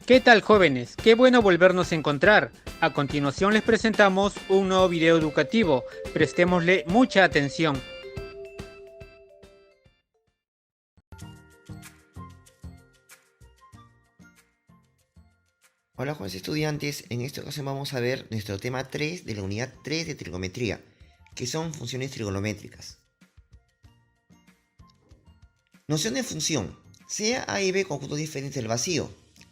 ¿Qué tal, jóvenes? Qué bueno volvernos a encontrar. A continuación les presentamos un nuevo video educativo. Prestémosle mucha atención. Hola jóvenes estudiantes, en esta ocasión vamos a ver nuestro tema 3 de la unidad 3 de trigonometría, que son funciones trigonométricas. Noción de función. Sea A y B conjuntos diferentes del vacío.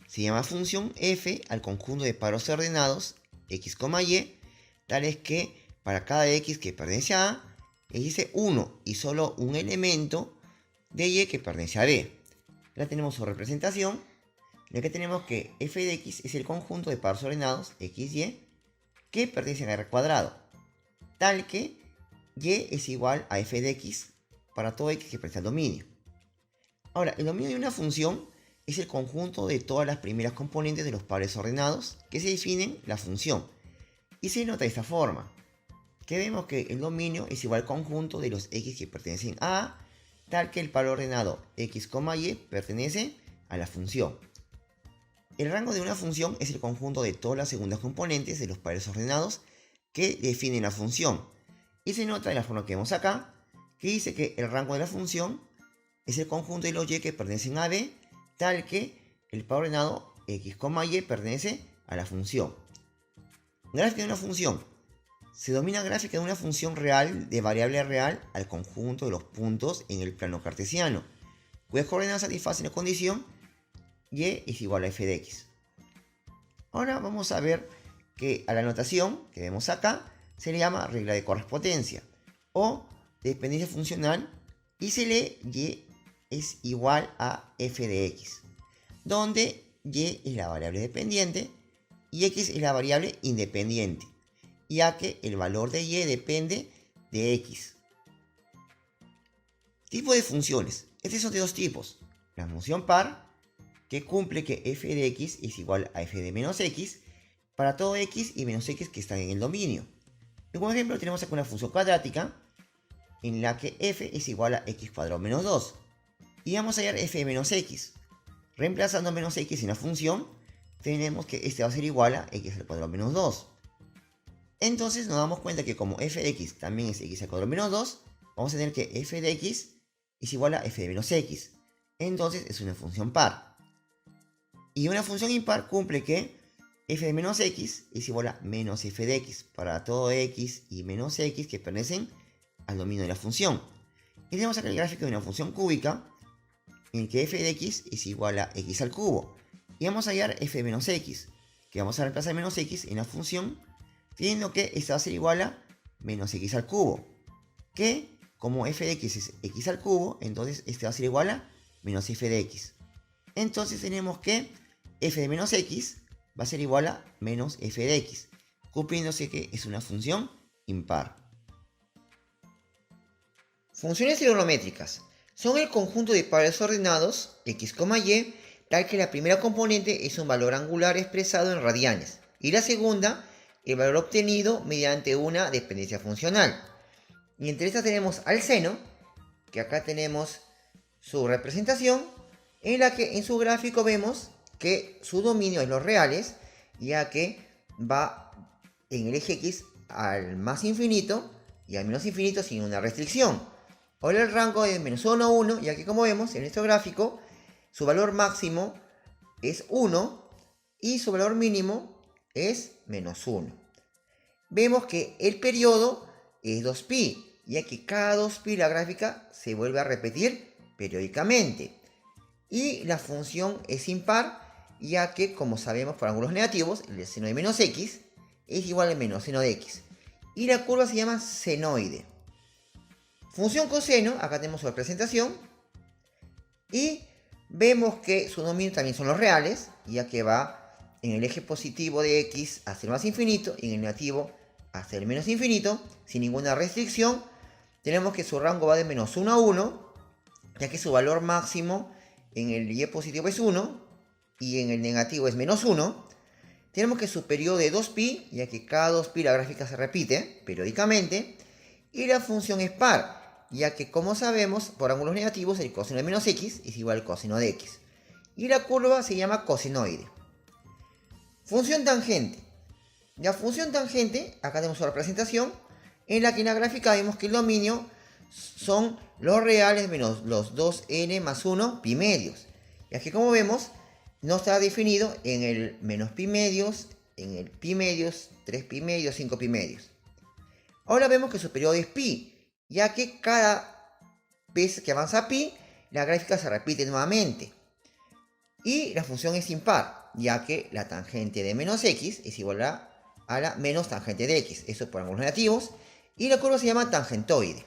Se llama función f al conjunto de paros ordenados x, y, tales que para cada x que pertenece a A, existe uno y solo un elemento de y que pertenece a B. Ya tenemos su representación, ya que tenemos que f de x es el conjunto de paros ordenados x, y que pertenecen a R cuadrado, tal que y es igual a f de x para todo x que pertenece al dominio. Ahora, el dominio de una función es el conjunto de todas las primeras componentes de los pares ordenados que se definen la función. Y se nota de esta forma, que vemos que el dominio es igual al conjunto de los x que pertenecen a A, tal que el paro ordenado x, y pertenece a la función. El rango de una función es el conjunto de todas las segundas componentes de los pares ordenados que definen la función. Y se nota de la forma que vemos acá, que dice que el rango de la función es el conjunto de los y que pertenecen a B, tal que el paro ordenado x, y pertenece a la función. Gráfica de una función. Se denomina gráfica de una función real de variable real al conjunto de los puntos en el plano cartesiano, cuyas coordenadas satisfacen la condición y es igual a f de x. Ahora vamos a ver que a la notación que vemos acá se le llama regla de correspondencia o dependencia funcional y se lee y es igual a f de x, donde y es la variable dependiente y x es la variable independiente, ya que el valor de y depende de x. Tipo de funciones. Estos son de dos tipos. La función par, que cumple que f de x es igual a f de menos x para todo x y menos x que están en el dominio. Y como ejemplo tenemos aquí una función cuadrática en la que f es igual a x cuadrado menos 2. Y vamos a hallar f de menos x. Reemplazando menos x en la función, tenemos que este va a ser igual a x al cuadrado menos 2. Entonces nos damos cuenta que como f de x también es x al cuadrado menos 2, vamos a tener que f de x es igual a f de menos x. Entonces es una función par. Y una función impar cumple que f de menos x es igual a menos f de x para todo x y menos x que pertenecen al dominio de la función. Y tenemos acá el gráfico de una función cúbica en el que f de x es igual a x al cubo. Y vamos a hallar f de menos x, que vamos a reemplazar menos x en la función, teniendo que esta va a ser igual a menos x al cubo. Que como f de x es x al cubo, entonces este va a ser igual a menos f de x. Entonces tenemos que f de menos x va a ser igual a menos f de x, cumpliéndose que es una función impar. Funciones trigonométricas. Son el conjunto de pares ordenados x, y, tal que la primera componente es un valor angular expresado en radianes y la segunda el valor obtenido mediante una dependencia funcional. Y entre estas tenemos al seno, que acá tenemos su representación, en la que en su gráfico vemos que su dominio es los reales, ya que va en el eje x al más infinito y al menos infinito sin una restricción. Ahora el rango es de menos 1 a 1, ya que como vemos en nuestro gráfico, su valor máximo es 1 y su valor mínimo es menos 1. Vemos que el periodo es 2pi, ya que cada 2pi la gráfica se vuelve a repetir periódicamente. Y la función es impar, ya que como sabemos por ángulos negativos, el seno de menos x es igual a menos seno de x. Y la curva se llama senoide. Función coseno, acá tenemos su representación. Y vemos que su dominio también son los reales, ya que va en el eje positivo de x hacia el más infinito y en el negativo hacia el menos infinito, sin ninguna restricción. Tenemos que su rango va de menos 1 a 1, ya que su valor máximo en el y positivo es 1 y en el negativo es menos 1. Tenemos que su periodo de 2pi, ya que cada 2pi la gráfica se repite periódicamente. Y la función es par, ya que como sabemos por ángulos negativos el coseno de menos x es igual al coseno de x. Y la curva se llama cosenoide. Función tangente. La función tangente, acá tenemos una representación, en la que en la gráfica vemos que el dominio son los reales menos los 2n más 1 pi medios. Y aquí como vemos, no está definido en el menos pi medios, en el pi medios, 3 pi medios, 5 pi medios. Ahora vemos que su periodo es pi, ya que cada vez que avanza pi, la gráfica se repite nuevamente. Y la función es impar, ya que la tangente de menos x es igual a la menos tangente de x. Eso por ángulos negativos. Y la curva se llama tangentoide.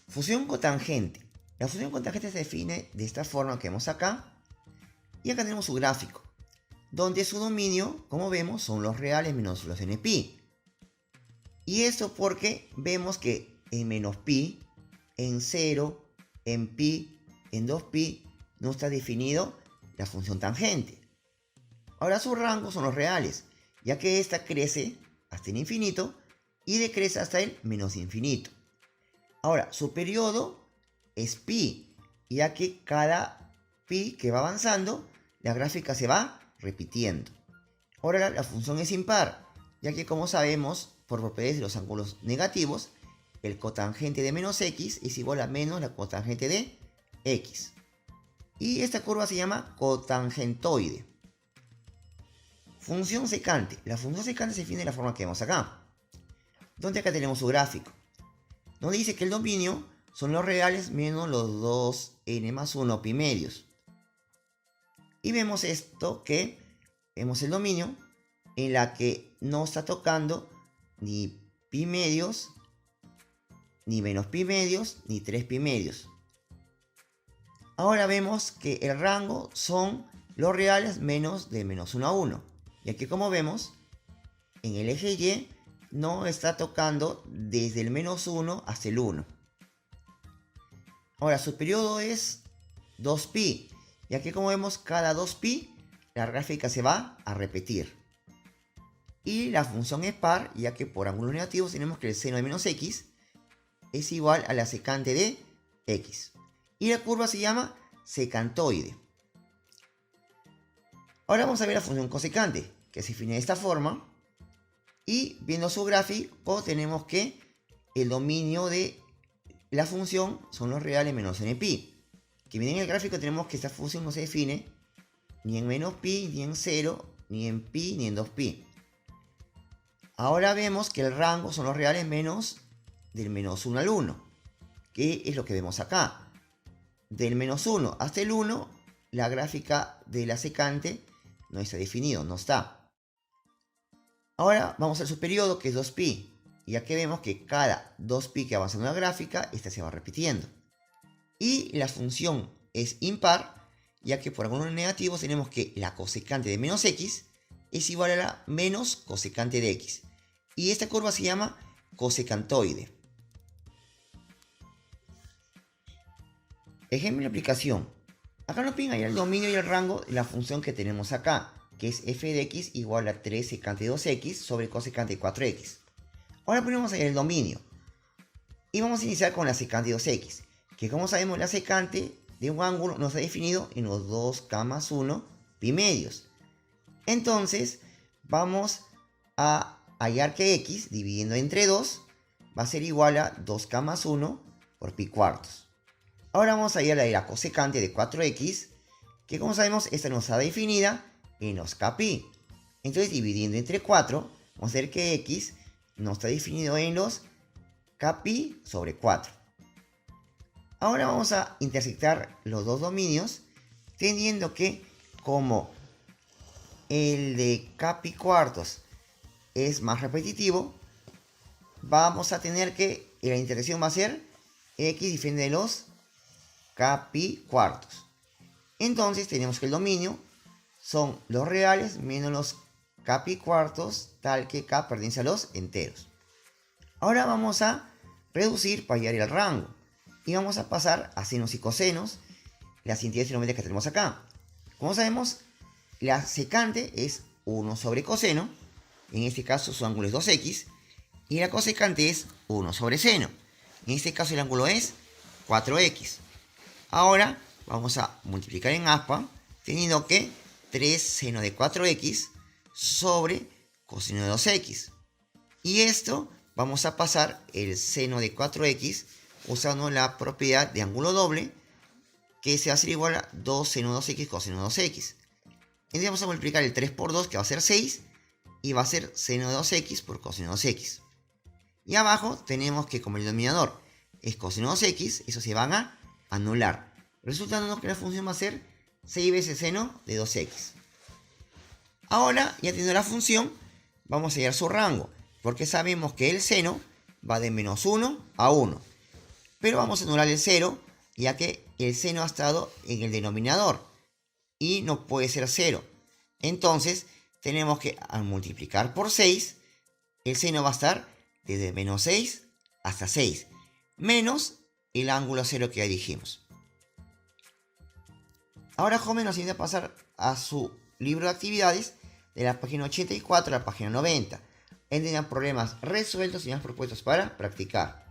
Función cotangente. La función cotangente se define de esta forma que vemos acá. Y acá tenemos su gráfico, donde su dominio, como vemos, son los reales menos los npi. Y esto porque vemos que en menos pi, en 0, en pi, en 2pi, no está definido la función tangente. Ahora su rango son los reales, ya que esta crece hasta el infinito y decrece hasta el menos infinito. Ahora, su periodo es pi, ya que cada pi que va avanzando, la gráfica se va repitiendo. Ahora la función es impar, ya que como sabemos, por propiedades de los ángulos negativos, el cotangente de menos x es igual a menos la cotangente de x. Y esta curva se llama cotangentoide. Función secante. La función secante se define de la forma que vemos acá. Donde acá tenemos su gráfico. Donde dice que el dominio son los reales menos los 2n más 1 pi medios. Y vemos esto que vemos el dominio en la que no está tocando ni pi medios, ni menos pi medios, ni 3 pi medios. Ahora vemos que el rango son los reales menos de menos 1 a 1. Y aquí como vemos, en el eje Y no está tocando desde el menos 1 hasta el 1. Ahora su periodo es 2pi. Y aquí como vemos, cada 2pi la gráfica se va a repetir. Y la función es par, ya que por ángulos negativos tenemos que el seno de menos x es igual a la secante de x. Y la curva se llama secantoide. Ahora vamos a ver la función cosecante, que se define de esta forma. Y viendo su gráfico tenemos que el dominio de la función son los reales menos npi. Que viene en el gráfico tenemos que esta función no se define ni en menos pi, ni en 0, ni en pi, ni en 2pi. Ahora vemos que el rango son los reales menos del menos 1 al 1, que es lo que vemos acá. Del menos 1 hasta el 1, la gráfica de la secante no está definido, no está. Ahora vamos al su periodo, que es 2pi. Y aquí vemos que cada 2pi que avanza en una gráfica, esta se va repitiendo. Y la función es impar, ya que por ángulos negativos tenemos que la cosecante de menos x es igual a la menos cosecante de x. Y esta curva se llama cosecantoide. Ejemplo de aplicación. Acá nos piden hallar el dominio y el rango de la función que tenemos acá, que es f de x igual a 3 secante de 2x sobre cosecante de 4x. Ahora ponemos ahí el dominio. Y vamos a iniciar con la secante de 2x, que como sabemos la secante de un ángulo nos ha definido en los 2k más 1 pi medios. Entonces vamos a hallar que x dividiendo entre 2 va a ser igual a 2k más 1 por pi cuartos. Ahora vamos a hallar la cosecante de 4x, que como sabemos esta nos está definida en los kpi. Entonces dividiendo entre 4 vamos a ver que x nos está definido en los kpi sobre 4. Ahora vamos a intersectar los dos dominios, teniendo que como el de kpi cuartos es más repetitivo, vamos a tener que la intersección va a ser x diferente de los kpi cuartos. Entonces tenemos que el dominio son los reales menos los kpi cuartos, tal que k pertenece a los enteros. Ahora vamos a reducir para hallar el rango. Y vamos a pasar a senos y cosenos, las entidades trigonométricas que tenemos acá. Como sabemos, la secante es 1 sobre coseno. En este caso su ángulo es 2x. Y la cosecante es 1 sobre seno. En este caso el ángulo es 4x. Ahora vamos a multiplicar en aspa teniendo que 3 seno de 4x sobre coseno de 2x. Y esto vamos a pasar el seno de 4x usando la propiedad de ángulo doble, que se va a hacer igual a 2 seno de 2x coseno de 2x. Entonces vamos a multiplicar el 3 por 2, que va a ser 6, y va a ser seno de 2x por coseno de 2x. Y abajo tenemos que, como el denominador es coseno de 2x, eso se van a anular, resultando que la función va a ser 6 veces seno de 2x. Ahora, ya teniendo la función, vamos a hallar su rango, porque sabemos que el seno va de menos 1 a 1. Pero vamos a anular el 0, ya que el seno ha estado en el denominador y no puede ser 0. Entonces, tenemos que, al multiplicar por 6, el seno va a estar desde menos 6 hasta 6, menos el ángulo 0 que ya dijimos. Ahora Joven nos invita a pasar a su libro de actividades de la página 84 a la página 90, en donde hay problemas resueltos y más propuestos para practicar.